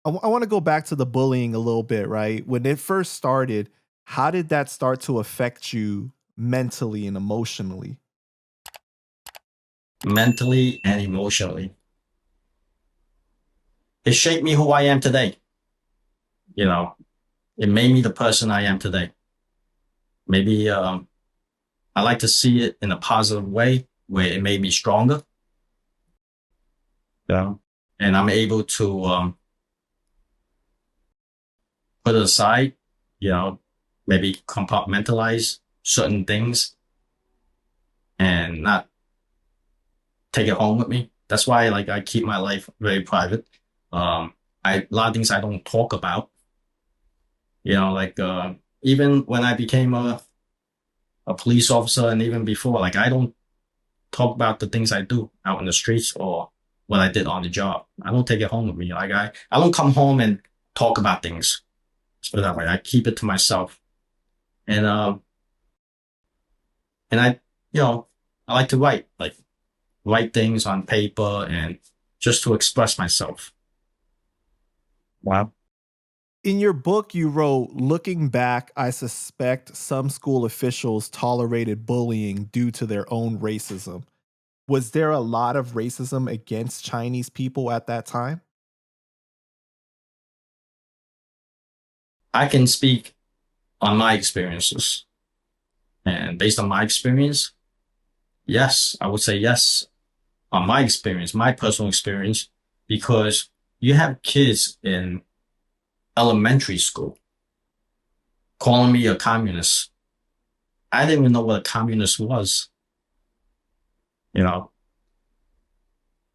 I want to go back to the bullying a little bit, right? When it first started, how did that start to affect you mentally and emotionally? Mentally and emotionally. It shaped me who I am today. You know, it made me the person I am today. Maybe I like to see it in a positive way where it made me stronger. Yeah. And I'm able to put it aside, you know, maybe compartmentalize certain things and not take it home with me. That's why like I keep my life very private. A lot of things I don't talk about. Like even when I became a police officer and even before, like I don't talk about the things I do out in the streets or what I did on the job. I don't take it home with me. Like I don't come home and talk about things. So that way I keep it to myself. And and I you know, I like to write things on paper and just to express myself. Wow. In your book, you wrote, looking back, I suspect some school officials tolerated bullying due to their own racism. Was there a lot of racism against Chinese people at that time? I can speak on my experiences. And based on my experience, yes, I would say yes on my experience, my personal experience, because you have kids in elementary school calling me a communist. I didn't even know what a communist was, you know,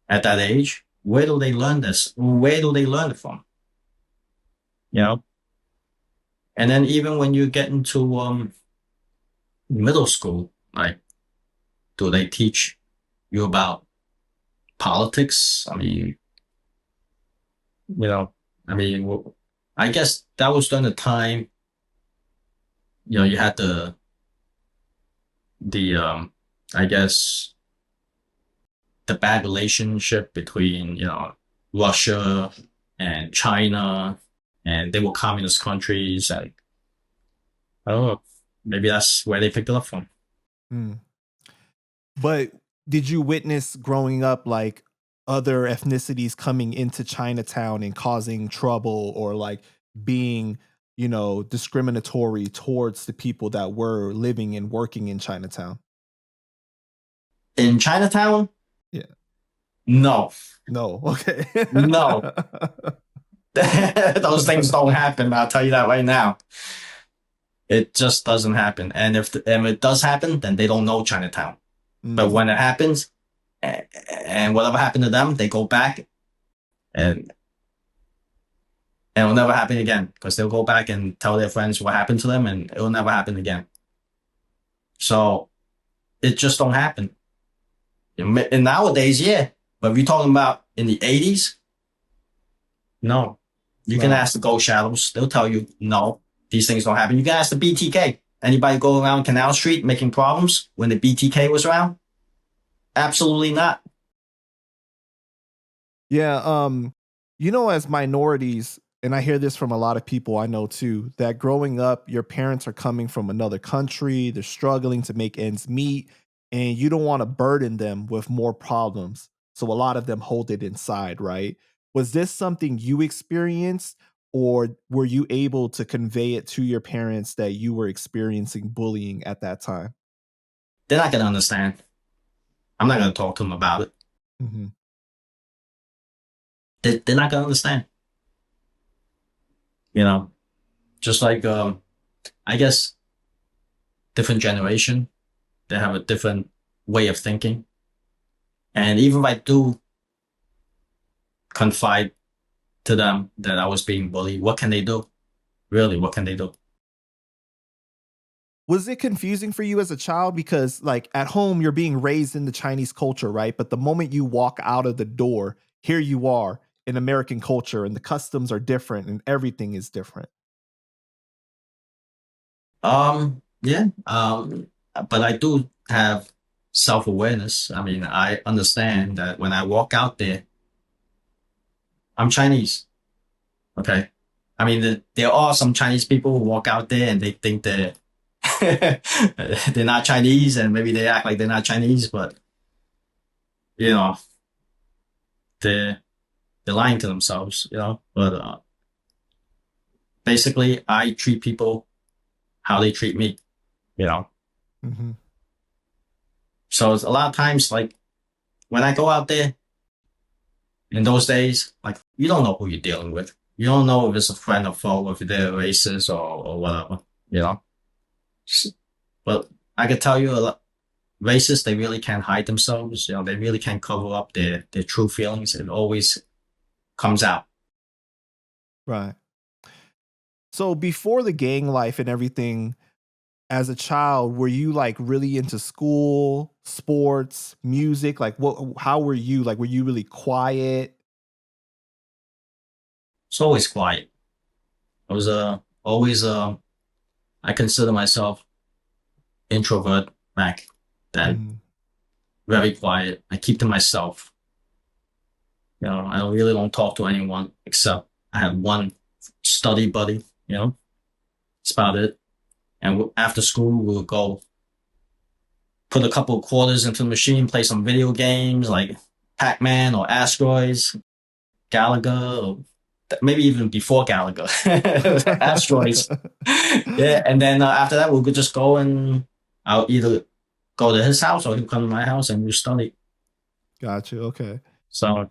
at that age. Where do they learn this? Where do they learn it from? You know? And then even when you get into middle school, like, do they teach you about politics? You know, I mean, I guess that was during the time, you had the I guess the bad relationship between, Russia and China, and they were communist countries. And I don't know, maybe that's where they picked it up from. Mm. But did you witness growing up like other ethnicities coming into Chinatown and causing trouble or like being, discriminatory towards the people that were living and working in Chinatown? In Chinatown, Yeah. no, No. Okay. no, those things don't happen. I'll tell you that right now. It just doesn't happen. And if it does happen, then they don't know Chinatown. But Mm. when it happens, and whatever happened to them, they go back and it'll never happen again because they'll go back and tell their friends what happened to them, and it'll never happen again. So it just don't happen. And nowadays, yeah. But if you're talking about in the 80s, no. You can No. ask the Ghost Shadows. They'll tell you, no, these things don't happen. You can ask the BTK. Anybody go around Canal Street making problems when the BTK was around? Absolutely not. Yeah, as minorities, and I hear this from a lot of people I know too, that growing up, your parents are coming from another country, they're struggling to make ends meet, and you don't want to burden them with more problems. So a lot of them hold it inside, right? Was this something you experienced, or were you able to convey it to your parents that you were experiencing bullying at that time? They're not going to understand. I'm not going to talk to them about it. Mhm. They're not going to understand. You know, just like, I guess, different generation, they have a different way of thinking. And even if I do confide to them that I was being bullied, what can they do? Really, what can they do? Was it confusing for you as a child? Because, like, at home, you're being raised in the Chinese culture, right? But the moment you walk out of the door, here you are in American culture, and the customs are different and everything is different. Yeah, but I do have self-awareness. I mean, I understand that when I walk out there, I'm Chinese. Okay. I mean, there are some Chinese people who walk out there and they think they're they're not Chinese, and maybe they act like they're not Chinese, but you know, they're they're lying to themselves, you know. But basically, I treat people how they treat me, you know. Hmm. So it's a lot of times, like when I go out there in those days, like you don't know who you're dealing with. You don't know if it's a friend or foe, if they're racist or whatever, you know. But I can tell you a lot. Racists, they really can't hide themselves. You know, they really can't cover up their true feelings. It always comes out. Right. So before the gang life and everything, as a child, were you like really into school, sports, music? Like what how were you? Like were you really quiet? It's always quiet. I was always I consider myself introvert back then. Mhm. Very quiet. I keep to myself. You know, I really don't talk to anyone except I have one study buddy. You know, that's about it. And after school, we'll go put a couple of quarters into the machine, play some video games like Pac-Man or Asteroids, Galaga, or maybe even before Galaga, Asteroids. Yeah, and then after that, we'll just go and I'll either go to his house or he'll come to my house and we'll study. Got you. Okay. So,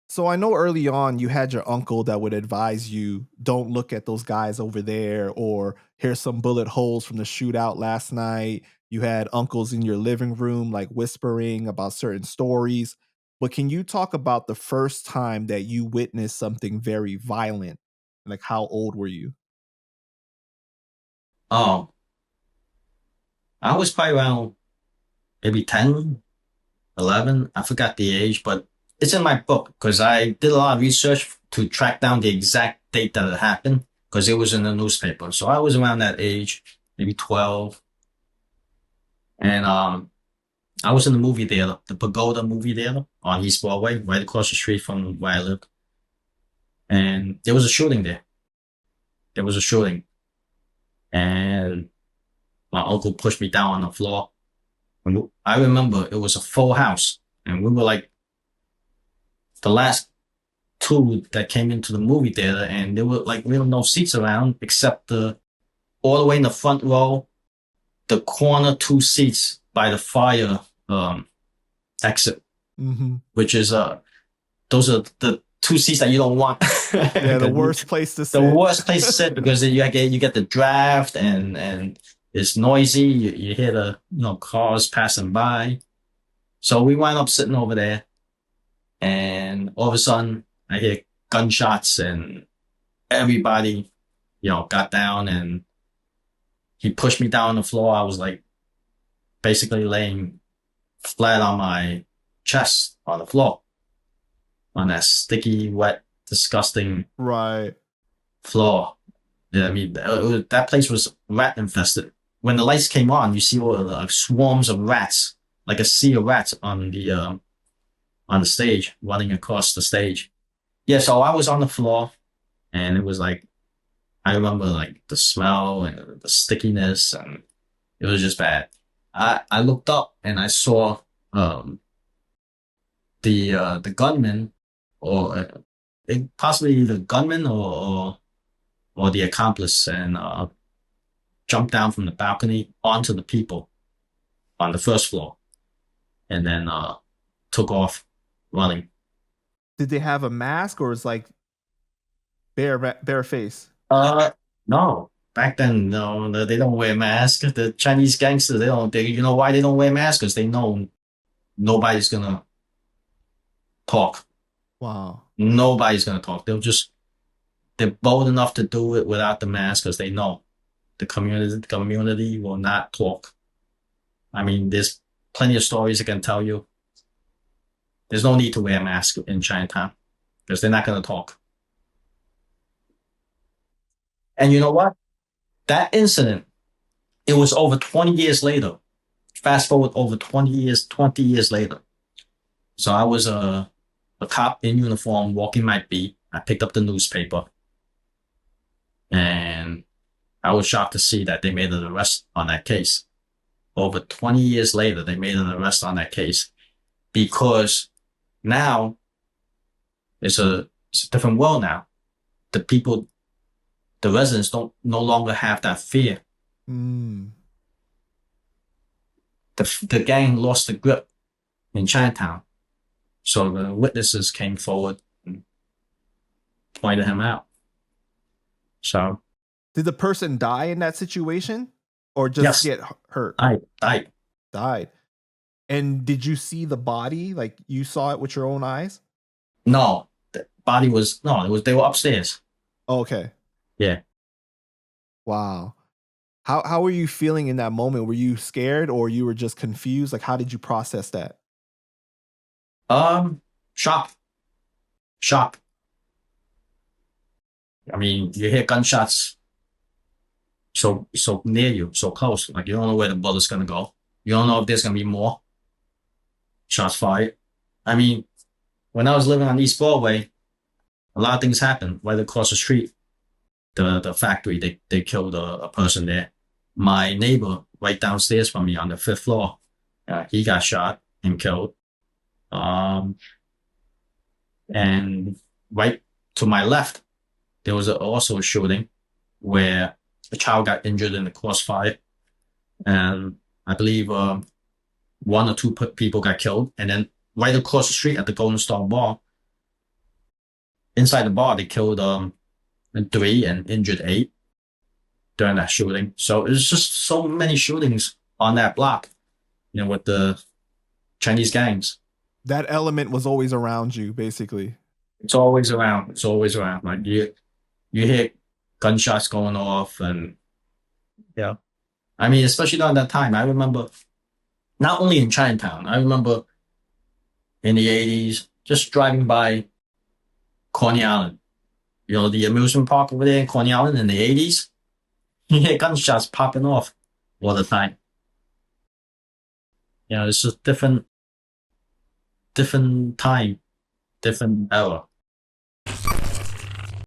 So I know early on you had your uncle that would advise you don't look at those guys over there or here's some bullet holes from the shootout last night. You had uncles in your living room like whispering about certain stories. But can you talk about the first time that you witnessed something very violent? Like how old were you? oh, I was probably around maybe 10, 11. I forgot the age, but it's in my book because I did a lot of research to track down the exact date that it happened because it was in the newspaper. So I was around that age, maybe 12. And I was in the movie theater, the Pagoda movie theater on East Broadway, right across the street from where I lived. And there was a shooting there. There was a shooting. And my uncle pushed me down on the floor. And I remember it was a full house. And we were like the last two that came into the movie theater. And there were like really no seats around except the all the way in the front row, the corner two seats by the fire exit, Mhm. which is those are the two seats that you don't want. Yeah, the worst place to The sit. worst place to sit because you get the draft and it's noisy. You hear the cars passing by. So we wind up sitting over there, and all of a sudden I hear gunshots, and everybody got down, and he pushed me down on the floor. I was like basically laying flat on my chest on the floor on that sticky, wet, disgusting Right. floor. Yeah, I mean, that place was rat infested. When the lights came on, you see all the swarms of rats, like a sea of rats on the stage, running across the stage. Yeah, so I was on the floor, and it was like I remember like the smell and the stickiness, and it was just bad. I looked up and I saw um the gunman, or possibly the gunman or the accomplice, and jumped down from the balcony onto the people on the first floor, and then took off running. Did they have a mask or is like bare face? Uh, no, back then, no, they don't wear masks. The Chinese gangsters, they don't. You know why they don't wear masks? Because they know nobody's gonna talk. Wow. Nobody's gonna talk. They're bold enough to do it without the mask because they know the community will not talk. I mean, there's plenty of stories I can tell you. There's no need to wear a mask in Chinatown because they're not going to talk. And you know what? That incident, it was over 20 years later. Fast forward over 20 years later. So I was a cop in uniform walking my beat. I picked up the newspaper, and I was shocked to see that they made an arrest on that case. Over 20 years later, they made an arrest on that case because now it's a different world now. The people, the residents don't no longer have that fear. Mm. The gang lost the grip in Chinatown. So the witnesses came forward and pointed him out. So Did the person die in that situation or just yes, get hurt? I Died. And did you see the body? Like you saw it with your own eyes? no, the body was no, it was they were upstairs. Okay. Yeah. Wow. How were you feeling in that moment? Were you scared or you were just confused? Like how did you process that? Shock, shock. I mean, you hear gunshots so near you, so close. Like you don't know where the bullet's gonna go. You don't know if there's gonna be more shots fired. I mean, when I was living on East Broadway, a lot of things happened right across the street. The factory, they killed a person there. My neighbor right downstairs from me on the fifth floor, he got shot and killed. Um, and right to my left, there was also a shooting where a child got injured in the crossfire, and I believe one or two people got killed. And then right across the street at the Golden Star Bar, inside the bar, they killed 3 and injured 8 during that shooting. So it's just so many shootings on that block, with the Chinese gangs. That element was always around you, basically. It's always around. It's always around. Like you hear gunshots going off, and yeah. I mean, especially during that time, I remember not only in Chinatown. I remember in the '80s just driving by Coney Island. The amusement park over there in Coney Island in the '80s. You hear gunshots popping off all the time. It's just different time, different era.